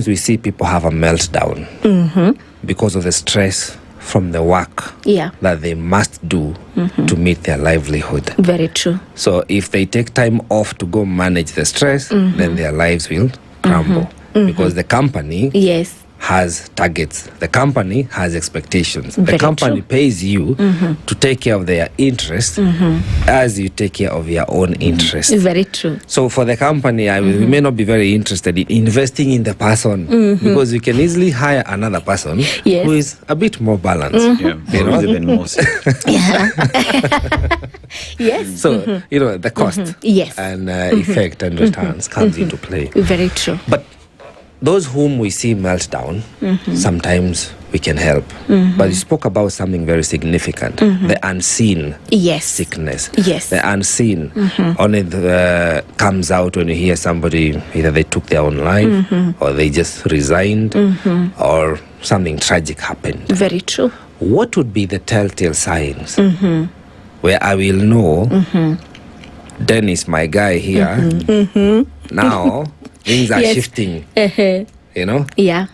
sometimes we see people have a meltdown because of the stress from the work that they must do to meet their livelihood. Very true. So if they take time off to go manage the stress, then their lives will crumble because the company has targets. The company has expectations. Very the company true. pays you to take care of their interests as you take care of your own interests. Very true. So for the company, we may not be very interested in investing in the person because you can easily hire another person who is a bit more balanced. Yeah, You know? even more. Yes. So, you know, the cost and effect and returns comes into play. Very true. But those whom we see meltdown, sometimes we can help. But you spoke about something very significant, the unseen sickness. Yes. The unseen only comes out when you hear somebody, either they took their own life or they just resigned or something tragic happened. Very true. What would be the telltale signs where I will know Dennis, my guy here, now things are shifting, you know? Yeah.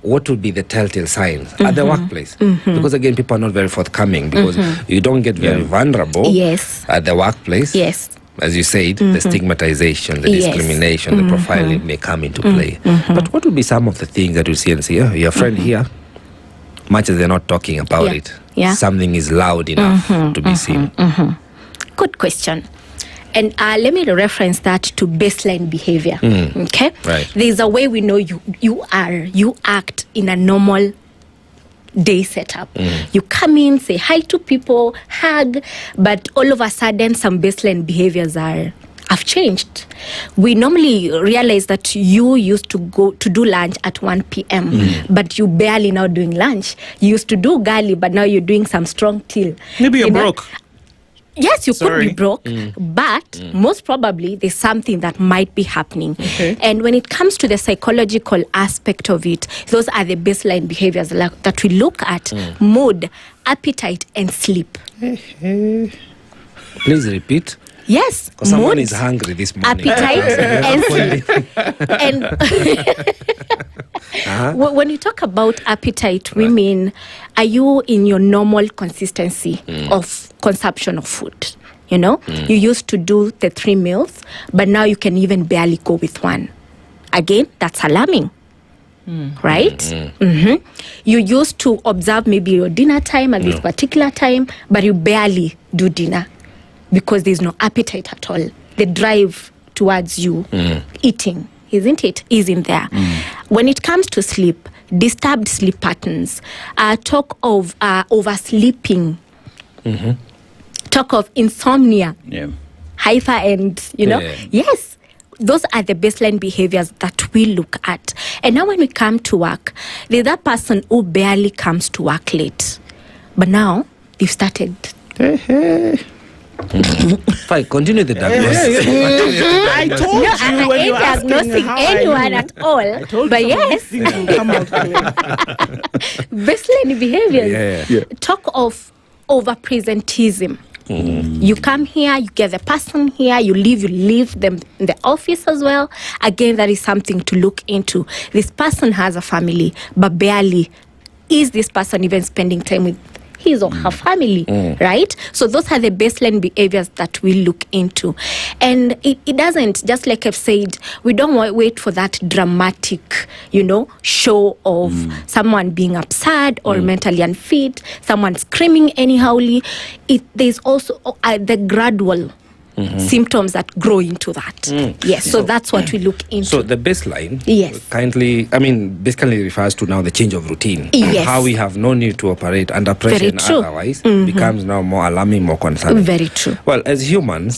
What would be the telltale signs at the workplace? Because again, people are not very forthcoming because you don't get very vulnerable at the workplace. Yes. As you said, the stigmatization, the discrimination, the profiling may come into play. But what would be some of the things that you see and say, oh, your friend here, much as they're not talking about it, something is loud enough to be seen? Good question. And let me reference that to baseline behavior. Okay? Right. There's a way we know you act in a normal day setup. You come in, say hi to people, hug, but all of a sudden some baseline behaviors have changed. We normally realize that you used to go to do lunch at 1 p.m., but you barely now doing lunch. You used to do gali, but now you're doing some strong tea. Maybe you're broke. Yes, you could be broke, but most probably there's something that might be happening. Okay. And when it comes to the psychological aspect of it, those are the baseline behaviors that we look at: mood, appetite, and sleep. Please repeat. Yes, Because someone mood, is hungry this morning. appetite, and sleep. And when you talk about appetite, we mean, are you in your normal consistency of consumption of food? You know, you used to do the 3 meals, but now you can even barely go with one. Again, that's alarming. Right? You used to observe maybe your dinner time at this particular time, but you barely do dinner because there's no appetite at all. The drive towards you eating, isn't it? Isn't there. When it comes to sleep, disturbed sleep patterns, talk of oversleeping, talk of insomnia, hyper and, you know, yes. Those are the baseline behaviors that we look at. And now when we come to work, there's that person who barely comes to work late. But now, they've started. Fine, continue the diagnosis. I told you when you were asking diagnosing how anyone at all. But yes, come out clear. baseline behaviors. Talk of overpresentism. You come here, you get the person here, you leave them in the office as well. Again, that is something to look into. This person has a family, but barely is this person even spending time with his or her family, right? So those are the baseline behaviors that we look into. And it doesn't, just like I've said, we don't wait for that dramatic, you know, show of someone being upset or mentally unfit, someone screaming anyhowly. There's also the gradual symptoms that grow into that. Yes, so that's what we look into. So the baseline basically refers to now the change of routine. Yes. How we have no need to operate under pressure Very and true. otherwise becomes now more alarming, more concerning. Very true. Well, as humans,